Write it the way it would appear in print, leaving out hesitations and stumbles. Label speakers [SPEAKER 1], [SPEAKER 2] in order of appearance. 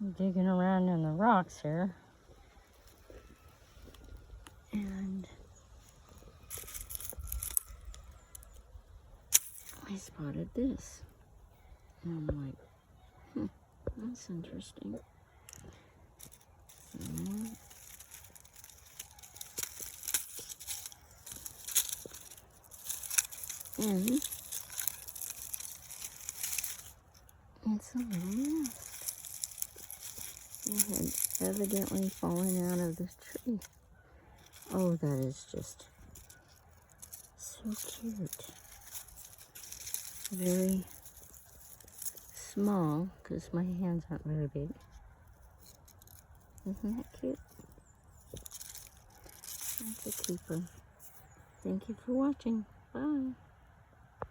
[SPEAKER 1] Digging around in the rocks here. And I spotted this. And I'm like, that's interesting. And it's a little nest. It had evidently fallen out of the tree. Oh, that is just so cute. Very small, because my hands aren't very big. Isn't that cute? That's a keeper. Thank you for watching. Bye.